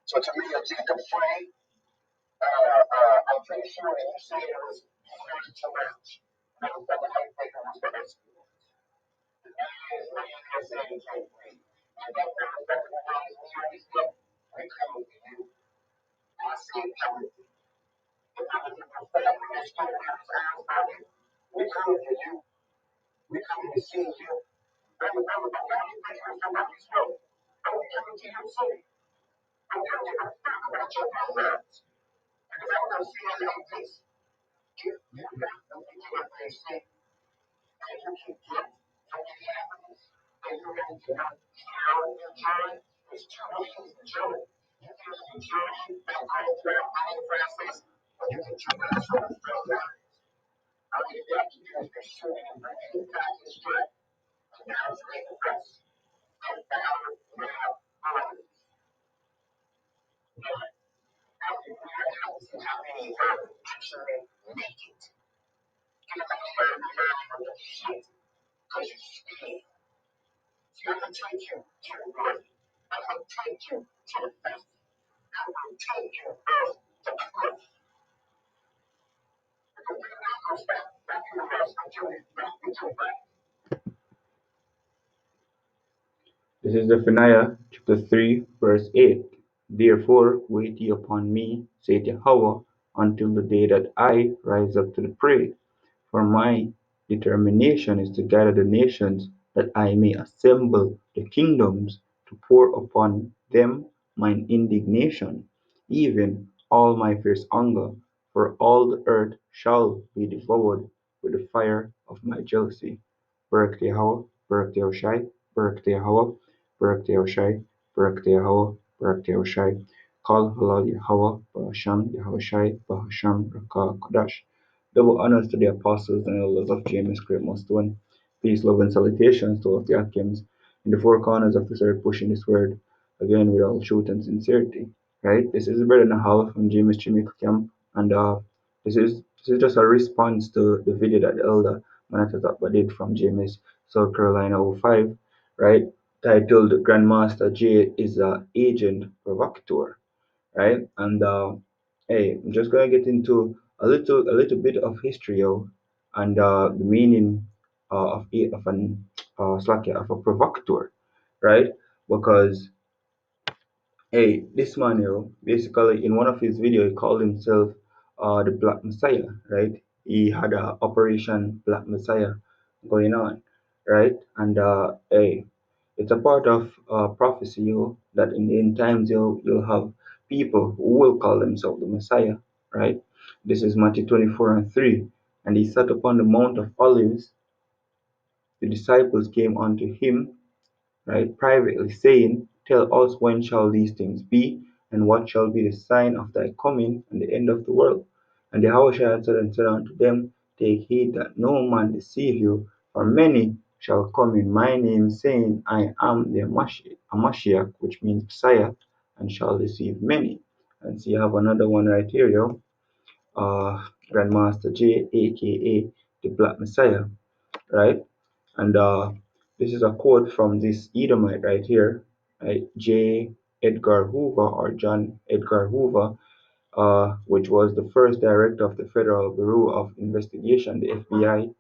So to me, a Jacob frame, I'm pretty sure that you said it was 32 rounds. Motherfucker, I think it was the estimate. The man is laying there saying he can't breathe. And that motherfucker that has me on his neck, we coming to you. I see everything. The motherfucker family that's still has eyes on you, we coming to you. We coming to see you. I'm the only person from somebody's road. And we coming to you soon. I'm going to give a fuck about your programs. Because I'm going to see it like this. You got to be careful, see. And you can get from the happiness. And you got to not how your journey. There's two ways to journey. You can either journey and go through all process, or you can journey through the front lines. All you got to do is be sure and bring it back to straight. And now it's like the rest. And now, always. But how can we realize how many women actually make it? You don't learn the line of the shit because you're scared. So I'm going to take you to the right. I'm going to take you to the left. I'm going to take you off the cliff. Because we're not going to stop back in the house until we back into the back. This is Zephaniah chapter 3, verse 8. Therefore, wait ye upon me, saith Yahweh, until the day that I rise up to the prey. For my determination is to gather the nations, that I may assemble the kingdoms, to pour upon them mine indignation, even all my fierce anger, for all the earth shall be devoured with the fire of my jealousy. Barak Yahweh, Barak Yahushai, Barak Yahweh, Barak Yahushai, Barak Yahweh, Barak Yahushai. Call Halal Yahweh, Bahasham Yahushai, Bahasham Rakah Kodash. Double honors to the apostles and elders of James Great One. Peace, love, and salutations to all the Akims in the four corners of this earth pushing this word again with all truth and sincerity. Right? This is Brother Nahal from James Jamaica Camp, and this is just a response to the video that the elder Manatata did from James, South Carolina '05, right? Titled Grandmaster J is a agent provocateur, right? And hey, I'm just gonna get into a little bit of history, yo, and the meaning of an of a provocateur, right? Because hey, this man, yo, basically in one of his videos, he called himself the Black Messiah, right? He had a Operation Black Messiah going on, right? And hey, it's a part of prophecy, yo, that in the end times you'll have people who will call themselves the Messiah, right? This is Matthew 24:3. And he sat upon the Mount of Olives, the disciples came unto him, right, privately, saying, Tell us when shall these things be, and what shall be the sign of thy coming and the end of the world? And the Yahushua answered and said unto them, Take heed that no man deceive you, for many shall come in my name, saying, I am the Mashiach, which means Messiah, and shall deceive many. And so you have another one right here, yo, Grandmaster J, aka the Black Messiah, right? And this is a quote from this Edomite right here, right? J. Edgar Hoover or John Edgar Hoover, which was the first director of the Federal Bureau of Investigation, the FBI,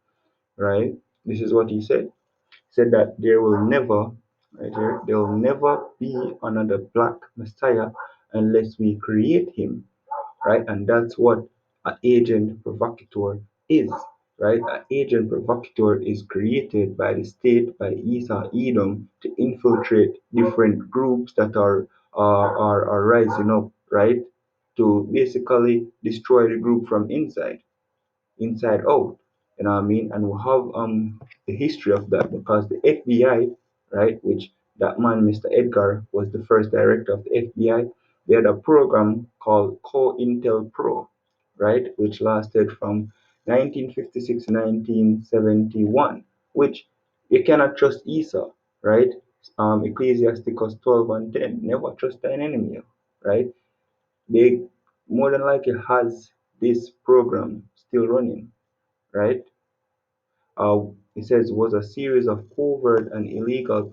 right? This is what he said. He said that there will never, right here, there will never be another black Messiah unless we create him, right? And that's what an agent provocateur is, right? An agent provocateur is created by the state, by Esau Edom, to infiltrate different groups that are rising up, right? To basically destroy the group from inside out. You know what I mean? And we have the history of that because the FBI, right, which that man, Mr. Edgar, was the first director of the FBI. They had a program called Cointelpro, right, which lasted from 1956 to 1971, which you cannot trust Esau, right? Ecclesiasticus 12 and 10. Never trust thine enemy, right? They more than likely has this program still running, right? Uh, it says was a series of covert and illegal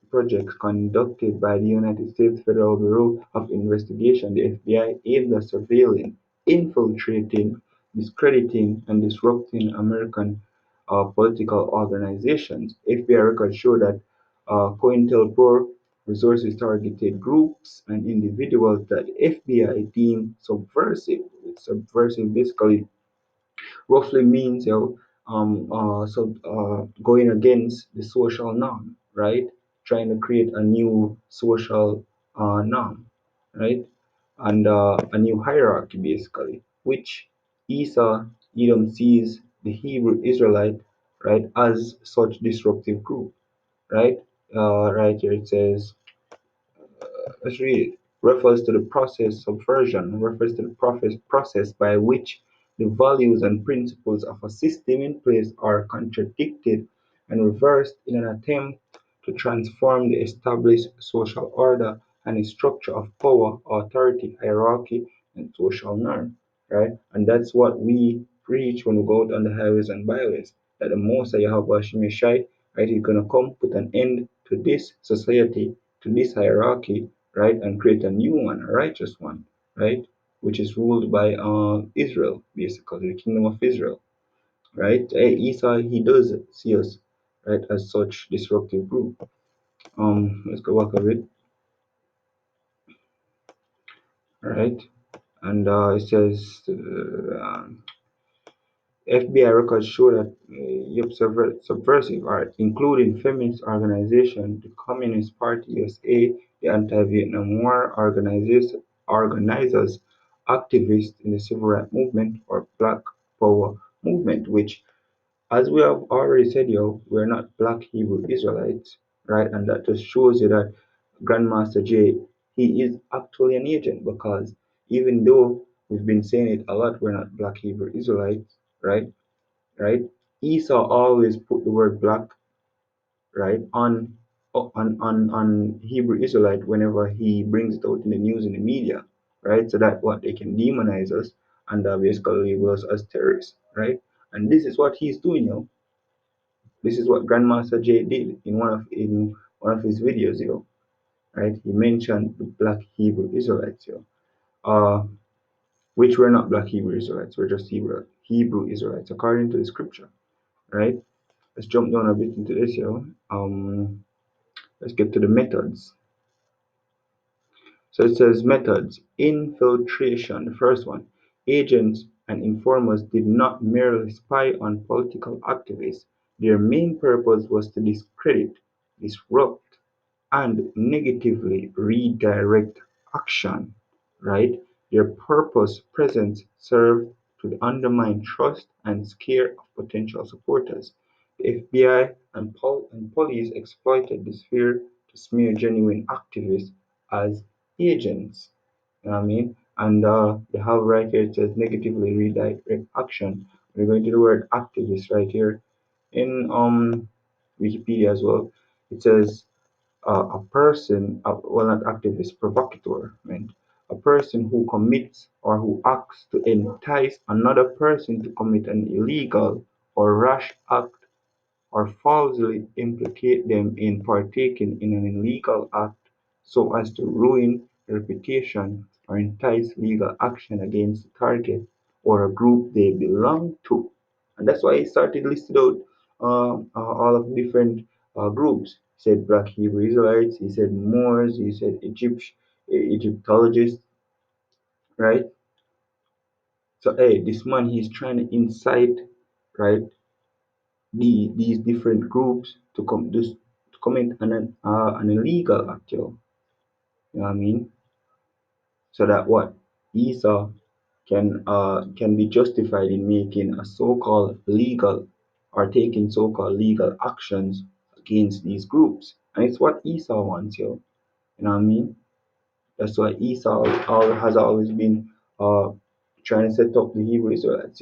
projects conducted by the United States Federal Bureau of Investigation, the FBI, aimed at surveilling, infiltrating, discrediting, and disrupting American political organizations. FBI records show that Cointelpro resources targeted groups and individuals that the FBI deemed subversive. Subversive basically roughly means going against the social norm, right? Trying to create a new social norm, right? And a new hierarchy basically, which Esau Edom sees the Hebrew Israelite, right, as such disruptive group, right? Right here it says, let's read it. Refers to the process subversion, refers to the process by which the values and principles of a system in place are contradicted and reversed in an attempt to transform the established social order and its structure of power, authority, hierarchy, and social norm. Right? And that's what we preach when we go out on the highways and byways. That the most that Yahweh Shai, right, is gonna come put an end to this society, to this hierarchy, right, and create a new one, a righteous one, right, which is ruled by Israel, basically, the kingdom of Israel, right? Esau, he does see us, right, as such disruptive group. Let's go back a bit, right? And it says FBI records show that Yup subversive art, including feminist organizations, the Communist Party USA, the anti-Vietnam War organizers, activists in the civil rights movement or Black Power movement, which, as we have already said, we're not Black Hebrew Israelites, right? And that just shows you that Grandmaster J, he is actually an agent because even though we've been saying it a lot, we're not Black Hebrew Israelites, right? Right? Esau always put the word black, right, on Hebrew Israelite whenever he brings it out in the news in the media, right? So that what they can demonize us and basically label us as terrorists, right? And this is what he's doing, This is what Grandmaster J did in one of his videos, right? He mentioned the black Hebrew Israelites, uh, which were not black Hebrew Israelites, we're just Hebrew Israelites according to the scripture, right? Let's jump down a bit into this here. Let's get to the methods. So it says methods. Infiltration, the first one. Agents and informers did not merely spy on political activists. Their main purpose was to discredit, disrupt, and negatively redirect action, right? Their purpose presence served to undermine trust and scare of potential supporters. The FBI and police exploited this fear to smear genuine activists as agents. You know what I mean? And you have right here it says negatively redirect action. We're going to the word activist right here in Wikipedia as well. It says a person, well, not activist, provocateur, meant a person who commits or who acts to entice another person to commit an illegal or rash act or falsely implicate them in partaking in an illegal act so as to ruin reputation or entice legal action against the target or a group they belong to. And that's why he started listed out all of different groups. He said Black Hebrew Israelites, he said Moors, he said Egyptologists, right? So hey, this man he's trying to incite, right, these different groups to commit an illegal act, you know what I mean? So that what Esau can be justified in making a so-called legal or taking so-called legal actions against these groups, and it's what Esau wants, you know what I mean? That's why Esau has always been trying to set up the Hebrew Israelites,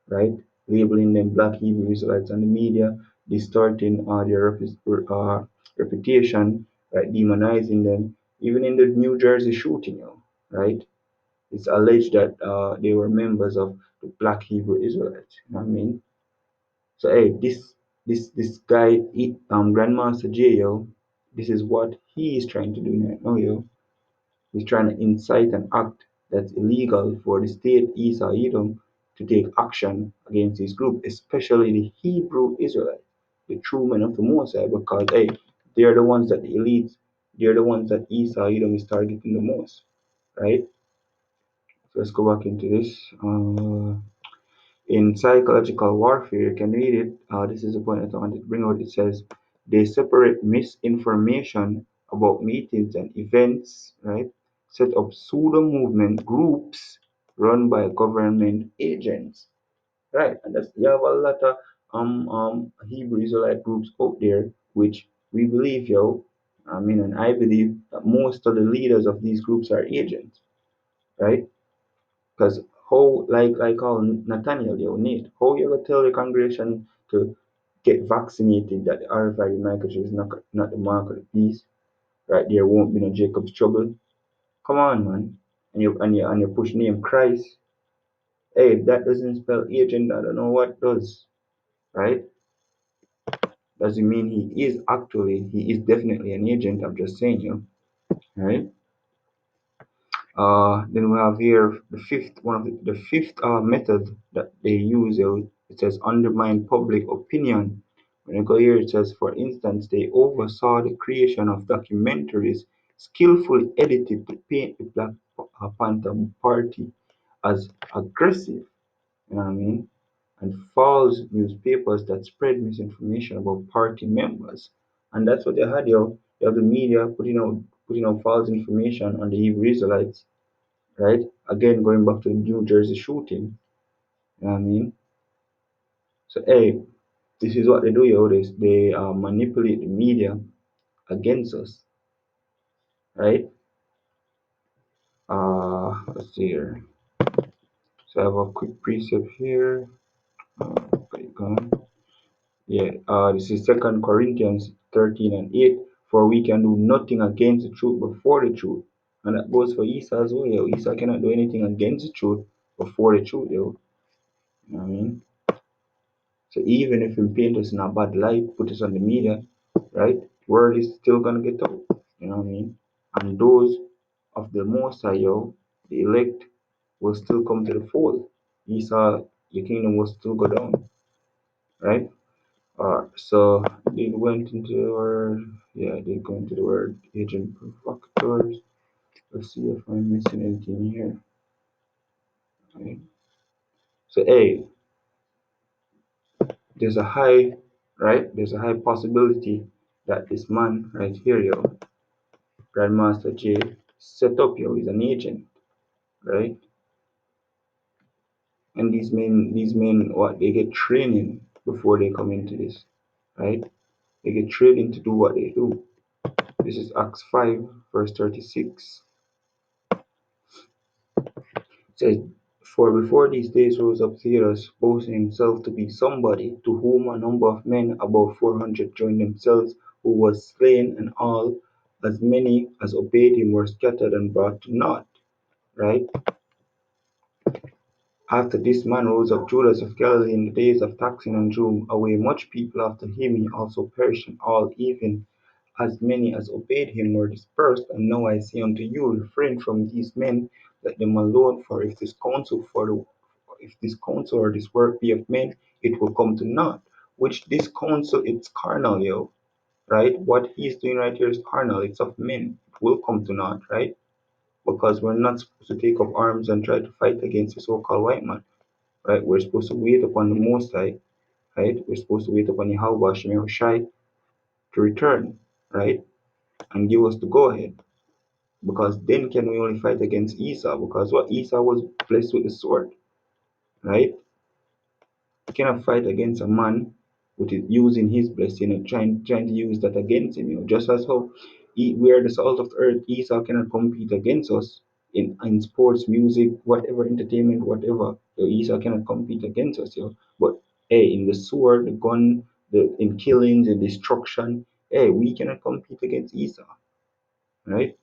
right? Labeling them black Hebrew Israelites on the media, distorting their reputation, right? Demonizing them. Even in the New Jersey shooting, right? It's alleged that they were members of the black Hebrew Israelites. You know what I mean? So hey, this guy, Grandmaster J, This is what he is trying to do right now, yo. He's trying to incite an act that's illegal for the state Esau Edom to take action against this group, especially the Hebrew Israelites, the true men of the Most High, because hey, they're the ones that the elites, they're the ones that Esau Edom is targeting the most, right? So let's go back into this. In psychological warfare, you can read it. This is the point that I wanted to bring out. It says they separate misinformation about meetings and events, right? Set up pseudo movement groups run by government agents, right? And that's you have a lot of Hebrew Israelite groups out there, which we believe, yo. I mean, and I believe that most of the leaders of these groups are agents, right? Because how, like how Nathaniel, you need, how you gonna tell the congregation to get vaccinated that the RFID microchip is not the mark of the beast, right? There won't be no Jacob's trouble. Come on, man. And you push name Christ. Hey, if that doesn't spell agent, I don't know what does, right? Doesn't mean he is definitely an agent. I'm just saying, right? Then we have here the fifth one of the fifth method that they use. It says undermine public opinion. When you go here, it says, for instance, they oversaw the creation of documentaries skillfully edited to paint the Black Panther Party as aggressive. You know what I mean? And false newspapers that spread misinformation about party members. And that's what they had, yo. You have the media putting out false information on the Hebrew Israelites, right? Again, going back to the New Jersey shooting, you know what I mean? So, hey, this is what they do, yo. They manipulate the media against us, right? Let's see here. So I have a quick precept here. Okay, go on. Yeah, this is Second Corinthians 13 and 8. For we can do nothing against the truth before the truth. And that goes for Esau as well, yo. Esau cannot do anything against the truth before the truth, yo. You know what I mean? So even if we paint us in a bad light, put us on the media, right? Word is still gonna get out. You know what I mean? And those of the Most High, yo, the elect, will still come to the fold. Esau, the kingdom will still go down, right? So they went into the word, yeah, they go into the word agent provocateurs. Let's see if I'm missing anything here. Right? So, hey, there's a high, right? There's a high possibility that this man right here, yo, Grandmaster J, set up, yo, is an agent, right? And these men, what they get training before they come into this, right? They get training to do what they do. This is Acts 5, verse 36. It says, for before these days rose up Theodorus, boasting himself to be somebody, to whom a number of men, about 400, joined themselves, who was slain, and all, as many as obeyed him, were scattered and brought to naught. Right? After this man rose up Judas of Galilee in the days of taxing and drew away much people after him. He also perished, and all, even as many as obeyed him, were dispersed. And now I say unto you, refrain from these men, let them alone. For if this counsel or this work be of men, it will come to naught. Which this counsel, it's carnal, yo, right? What he's doing right here is carnal. It's of men. It will come to naught, right? Because we're not supposed to take up arms and try to fight against the so-called white man, right? We're supposed to wait upon the Most High, right? We're supposed to wait upon Yahweh Shem Shai to return, right? And give us the go ahead. Because then can we only fight against Esau? Because what Esau was blessed with the sword, right? You cannot fight against a man with using his blessing and trying to use that against him. Just as how we are the salt of the earth, Esau cannot compete against us in sports, music, whatever, entertainment, whatever. Esau cannot compete against us. But hey, in the sword, the gun, in killings, in destruction, hey, we cannot compete against Esau, right?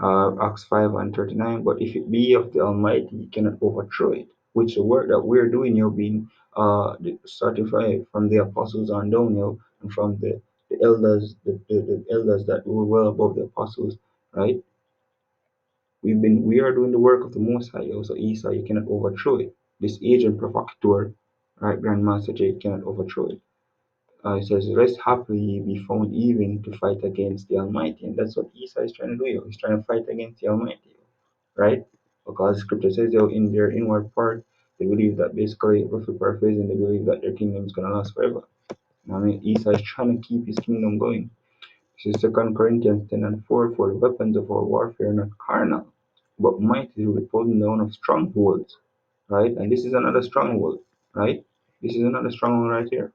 Acts 5 and 39. But if it be of the Almighty, he cannot overthrow it. Which the work that we're doing, being starting from the apostles on down, and from the the elders that were well above the apostles, right? We are doing the work of the Most High. Also, Esau, you cannot overthrow it. This agent provocateur, right, Grandmaster J cannot overthrow it. It says, "Rest happily ye be found even to fight against the Almighty," and that's what Esau is trying to do. He's trying to fight against the Almighty, right? Because Scripture says, in their inward part, they believe that basically, roughly paraphrasing, they believe that their kingdom is gonna last forever. I mean, Esau is trying to keep his kingdom going. This is 2 Corinthians 10 and 4. For the weapons of our warfare are not carnal, but mighty through the pulling down of strongholds. Right? And this is another stronghold. Right? This is another stronghold right here.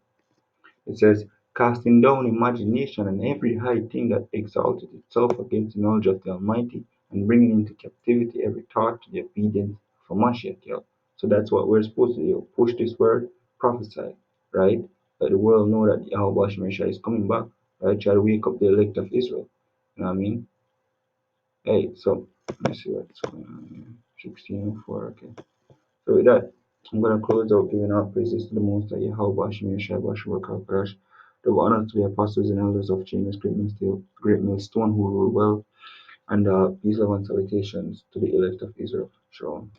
It says, casting down imagination and every high thing that exalted itself against the knowledge of the Almighty, and bringing into captivity every thought to the obedience of Mashiach. So that's what we're supposed to do. Push this word, prophesy, right? Let the world know that Yahweh Shemeshah is coming back, right? Try to wake up the elect of Israel. You know what I mean? Hey, so let's see what's going on here. 16:04, okay. So with that, I'm gonna close out giving all praises to the Most High Yahweh Shemeshah Bashua, the honor to the apostles and elders of James Great Millstone who rule well, and peace, love, and salutations to the elect of Israel. Shalom.